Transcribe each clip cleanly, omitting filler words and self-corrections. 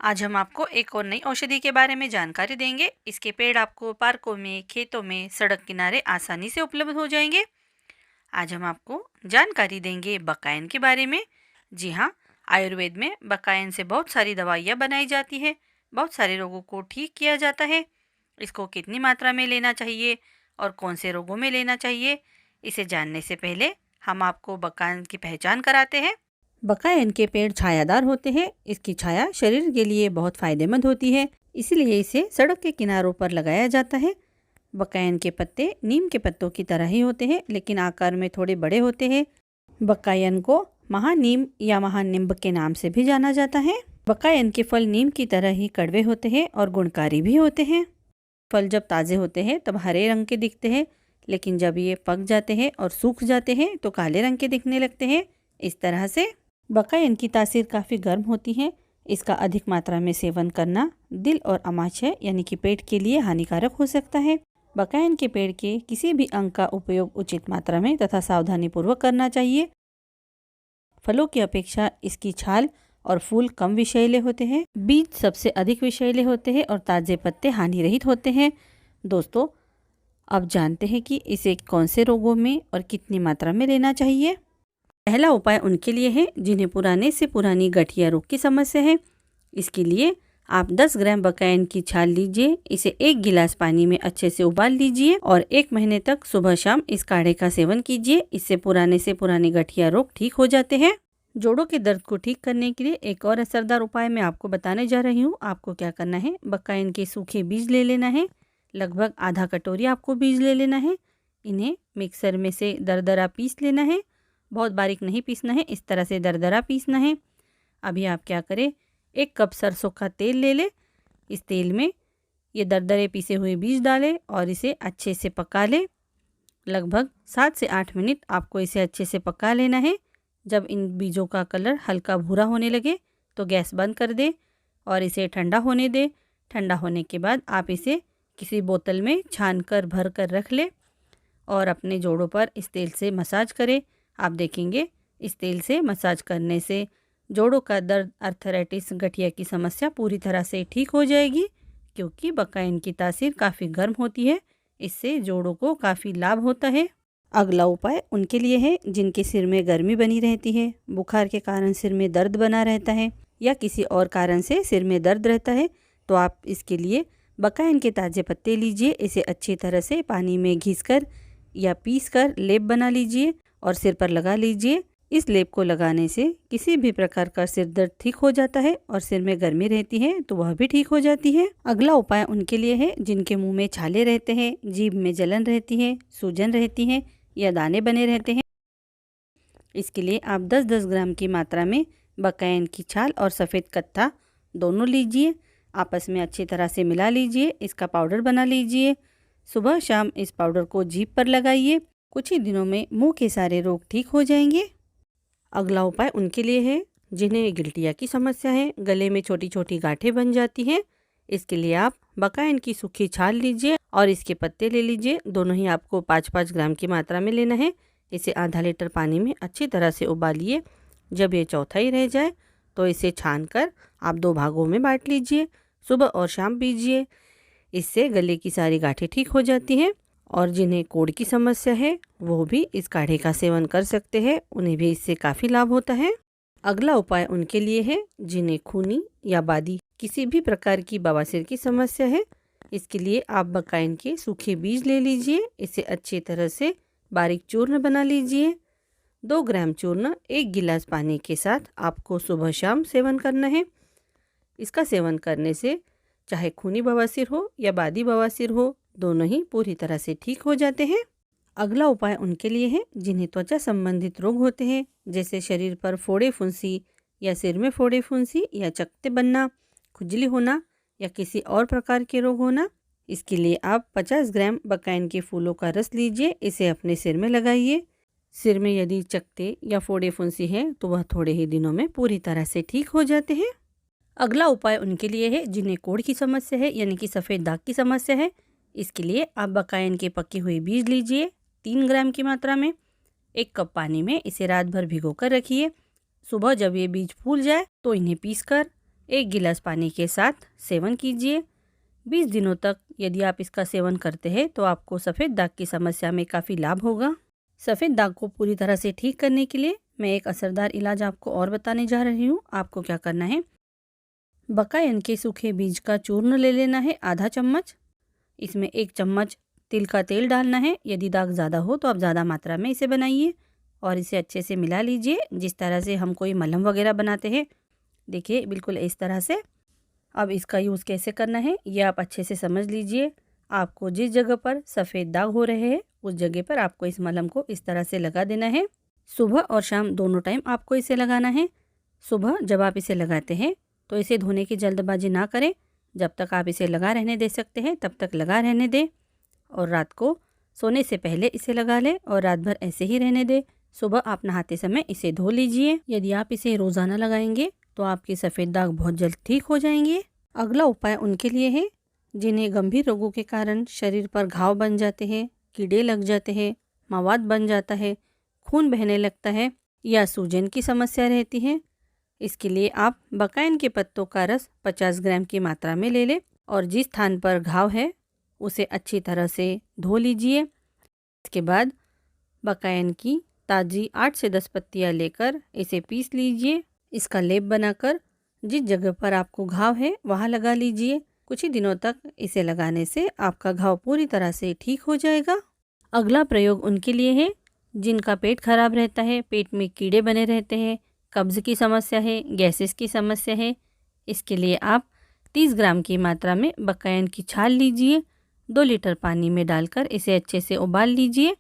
आज हम आपको एक और नई औषधि के बारे में जानकारी देंगे। इसके पेड़ आपको पार्कों में, खेतों में, सड़क किनारे आसानी से उपलब्ध हो जाएंगे। आज हम आपको जानकारी देंगे बकायन के बारे में। जी हाँ, आयुर्वेद में बकायन से बहुत सारी दवाइयाँ बनाई जाती है, बहुत सारे रोगों को ठीक किया जाता है। इसको कितनी मात्रा में लेना चाहिए और कौन से रोगों में लेना चाहिए, इसे जानने से पहले हम आपको बकायन की पहचान कराते हैं। बकायन के पेड़ छायादार होते हैं। इसकी छाया शरीर के लिए बहुत फायदेमंद होती है, इसलिए इसे सड़क के किनारों पर लगाया जाता है। बकायन के पत्ते नीम के पत्तों की तरह ही होते हैं, लेकिन आकार में थोड़े बड़े होते हैं। बकायन को महानीम या महानिम्ब के नाम से भी जाना जाता है। बकायन के फल नीम की तरह ही कड़वे होते हैं और गुणकारी भी होते हैं। फल जब ताज़े होते हैं तब हरे रंग के दिखते हैं, लेकिन जब ये पक जाते हैं और सूख जाते हैं तो काले रंग के दिखने लगते हैं। इस तरह से बकायन की तासीर काफ़ी गर्म होती है। इसका अधिक मात्रा में सेवन करना दिल और अमाशय यानी कि पेट के लिए हानिकारक हो सकता है। बकायन के पेड़ के किसी भी अंग का उपयोग उचित मात्रा में तथा सावधानीपूर्वक करना चाहिए। फलों की अपेक्षा इसकी छाल और फूल कम विषैले होते हैं, बीज सबसे अधिक विषैले होते हैं और ताज़े पत्ते हानि रहित होते हैं। दोस्तों, अब जानते हैं कि इसे कौन से रोगों में और कितनी मात्रा में लेना चाहिए। पहला उपाय उनके लिए है जिन्हें पुराने से पुरानी गठिया रोग की समस्या है। इसके लिए आप 10 ग्राम बकायन की छाल लीजिए, इसे 1 गिलास पानी में अच्छे से उबाल लीजिए और 1 महीने तक सुबह शाम इस काढ़े का सेवन कीजिए। इससे पुराने से पुराने गठिया रोग ठीक हो जाते हैं। जोड़ों के दर्द को ठीक करने के लिए एक और असरदार उपाय मैं आपको बताने जा रही हूँ। आपको क्या करना है, बकायन के सूखे बीज ले लेना है। लगभग आधा कटोरी आपको बीज ले लेना है। इन्हें मिक्सर में से दरदरा पीस लेना है। बहुत बारीक नहीं पीसना है, इस तरह से दरदरा पीसना है। अभी आप क्या करें, 1 कप सरसों का तेल ले लें। इस तेल में ये दरदरे पीसे हुए बीज डालें और इसे अच्छे से पका लें। लगभग 7 से 8 मिनट आपको इसे अच्छे से पका लेना है। जब इन बीजों का कलर हल्का भूरा होने लगे तो गैस बंद कर दें और इसे ठंडा होने दें। ठंडा होने के बाद आप इसे किसी बोतल में छान कर भर कर रख लें और अपने जोड़ों पर इस तेल से मसाज करें। आप देखेंगे इस तेल से मसाज करने से जोड़ों का दर्द, अर्थराइटिस, गठिया की समस्या पूरी तरह से ठीक हो जाएगी, क्योंकि बकायन की तासीर काफ़ी गर्म होती है। इससे जोड़ों को काफ़ी लाभ होता है। अगला उपाय उनके लिए है जिनके सिर में गर्मी बनी रहती है, बुखार के कारण सिर में दर्द बना रहता है या किसी और कारण से सिर में दर्द रहता है, तो आप इसके लिए बकायन के ताज़े पत्ते लीजिए। इसे अच्छी तरह से पानी में घिसकर या पीसकर लेप बना लीजिए और सिर पर लगा लीजिए। इस लेप को लगाने से किसी भी प्रकार का सिर दर्द ठीक हो जाता है और सिर में गर्मी रहती है तो वह भी ठीक हो जाती है। अगला उपाय उनके लिए है जिनके मुंह में छाले रहते हैं, जीभ में जलन रहती है, सूजन रहती है या दाने बने रहते हैं। इसके लिए आप 10-10 ग्राम की मात्रा में बकायन की छाल और सफ़ेद कत्था दोनों लीजिए। आपस में अच्छी तरह से मिला लीजिए, इसका पाउडर बना लीजिए। सुबह शाम इस पाउडर को जीभ पर लगाइए। कुछ ही दिनों में मुंह के सारे रोग ठीक हो जाएंगे। अगला उपाय उनके लिए है जिन्हें गिल्टिया की समस्या है, गले में छोटी छोटी गांठें बन जाती हैं। इसके लिए आप बकायन की सूखी छाल लीजिए और इसके पत्ते ले लीजिए। दोनों ही आपको 5-5 ग्राम की मात्रा में लेना है। इसे आधा लीटर पानी में अच्छी तरह से उबालिए। जब ये चौथाई रह जाए तो इसे छान कर आप 2 भागों में बांट लीजिए। सुबह और शाम पीजिए। इससे गले की सारी गांठें ठीक हो जाती हैं। और जिन्हें कोढ़ की समस्या है वो भी इस काढ़े का सेवन कर सकते हैं, उन्हें भी इससे काफ़ी लाभ होता है। अगला उपाय उनके लिए है जिन्हें खूनी या बादी किसी भी प्रकार की बवासीर की समस्या है। इसके लिए आप बकायन के सूखे बीज ले लीजिए। इसे अच्छी तरह से बारीक चूर्ण बना लीजिए। 2 ग्राम चूर्ण 1 गिलास पानी के साथ आपको सुबह शाम सेवन करना है। इसका सेवन करने से चाहे खूनी बवासीर हो या बादी बवासीर हो, दोनों ही पूरी तरह से ठीक हो जाते हैं। अगला उपाय उनके लिए है जिन्हें त्वचा संबंधित रोग होते हैं, जैसे शरीर पर फोड़े फुंसी या सिर में फोड़े फुंसी या चकत्ते बनना, खुजली होना या किसी और प्रकार के रोग होना। इसके लिए आप 50 ग्राम बकायन के फूलों का रस लीजिए। इसे अपने सिर में लगाइए। सिर में यदि चकत्ते या फोड़े फुंसी है तो वह थोड़े ही दिनों में पूरी तरह से ठीक हो जाते हैं। अगला उपाय उनके लिए है जिन्हें कोढ़ की समस्या है यानी कि सफ़ेद दाग की समस्या है। इसके लिए आप बकायन के पके हुए बीज लीजिए 3 ग्राम की मात्रा में। 1 कप पानी में इसे रात भर भिगो कर रखिए। सुबह जब ये बीज फूल जाए तो इन्हें पीसकर 1 गिलास पानी के साथ सेवन कीजिए। 20 दिनों तक यदि आप इसका सेवन करते हैं तो आपको सफ़ेद दाग की समस्या में काफ़ी लाभ होगा। सफ़ेद दाग को पूरी तरह से ठीक करने के लिए मैं एक असरदार इलाज आपको और बताने जा रही हूँ। आपको क्या करना है, बकायन के सूखे बीज का चूर्ण ले लेना है आधा चम्मच। इसमें 1 चम्मच तिल का तेल डालना है। यदि दाग ज़्यादा हो तो आप ज़्यादा मात्रा में इसे बनाइए और इसे अच्छे से मिला लीजिए, जिस तरह से हम कोई मलहम वगैरह बनाते हैं। देखिए बिल्कुल इस तरह से। अब इसका यूज़ कैसे करना है ये आप अच्छे से समझ लीजिए। आपको जिस जगह पर सफ़ेद दाग हो रहे हैं उस जगह पर आपको इस मलहम को इस तरह से लगा देना है। सुबह और शाम दोनों टाइम आपको इसे लगाना है। सुबह जब आप इसे लगाते हैं तो इसे धोने की जल्दबाजी ना करें। जब तक आप इसे लगा रहने दे सकते हैं तब तक लगा रहने दें और रात को सोने से पहले इसे लगा लें और रात भर ऐसे ही रहने दें। सुबह आप नहाते समय इसे धो लीजिए। यदि आप इसे रोज़ाना लगाएंगे तो आपके सफ़ेद दाग बहुत जल्द ठीक हो जाएंगे। अगला उपाय उनके लिए है जिन्हें गंभीर रोगों के कारण शरीर पर घाव बन जाते हैं, कीड़े लग जाते हैं, मवाद बन जाता है, खून बहने लगता है या सूजन की समस्या रहती है। इसके लिए आप बकायन के पत्तों का रस 50 ग्राम की मात्रा में ले लें और जिस स्थान पर घाव है उसे अच्छी तरह से धो लीजिए। इसके बाद बकायन की ताज़ी 8 से 10 पत्तियाँ लेकर इसे पीस लीजिए। इसका लेप बनाकर जिस जगह पर आपको घाव है वहाँ लगा लीजिए। कुछ ही दिनों तक इसे लगाने से आपका घाव पूरी तरह से ठीक हो जाएगा। अगला प्रयोग उनके लिए है जिनका पेट खराब रहता है, पेट में कीड़े बने रहते हैं, कब्ज़ की समस्या है, गैसेस की समस्या है। इसके लिए आप 30 ग्राम की मात्रा में बकायन की छाल लीजिए। 2 लीटर पानी में डालकर इसे अच्छे से उबाल लीजिए।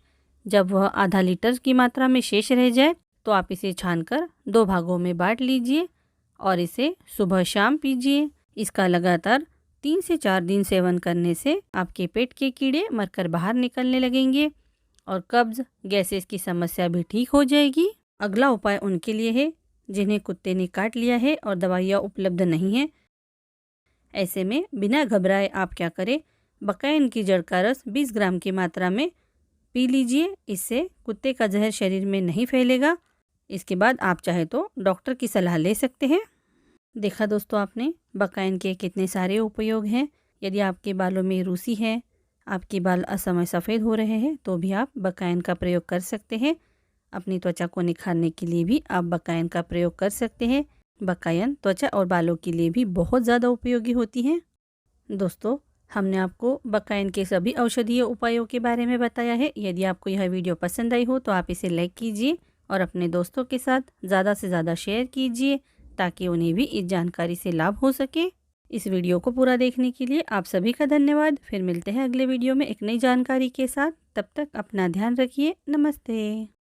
जब वह आधा लीटर की मात्रा में शेष रह जाए तो आप इसे छानकर 2 भागों में बांट लीजिए और इसे सुबह शाम पीजिए। इसका लगातार 3 से 4 दिन सेवन करने से आपके पेट के कीड़े मरकर बाहर निकलने लगेंगे और कब्ज़, गैसेस की समस्या भी ठीक हो जाएगी। अगला उपाय उनके लिए है जिन्हें कुत्ते ने काट लिया है और दवाइयाँ उपलब्ध नहीं हैं। ऐसे में बिना घबराए आप क्या करें, बकायन की जड़ का रस 20 ग्राम की मात्रा में पी लीजिए। इससे कुत्ते का जहर शरीर में नहीं फैलेगा। इसके बाद आप चाहे तो डॉक्टर की सलाह ले सकते हैं। देखा दोस्तों आपने बकायन के कितने सारे उपयोग हैं। यदि आपके बालों में रूसी है, आपके बाल असमय सफ़ेद हो रहे हैं तो भी आप बकायन का प्रयोग कर सकते हैं। अपनी त्वचा को निखारने के लिए भी आप बकायन का प्रयोग कर सकते हैं। बकायन त्वचा और बालों के लिए भी बहुत ज़्यादा उपयोगी होती हैं। दोस्तों हमने आपको बकायन के सभी औषधीय उपायों के बारे में बताया है। यदि आपको यह वीडियो पसंद आई हो तो आप इसे लाइक कीजिए और अपने दोस्तों के साथ ज़्यादा से ज़्यादा शेयर कीजिए ताकि उन्हें भी इस जानकारी से लाभ हो सके। इस वीडियो को पूरा देखने के लिए आप सभी का धन्यवाद। फिर मिलते हैं अगले वीडियो में एक नई जानकारी के साथ। तब तक अपना ध्यान रखिए। नमस्ते।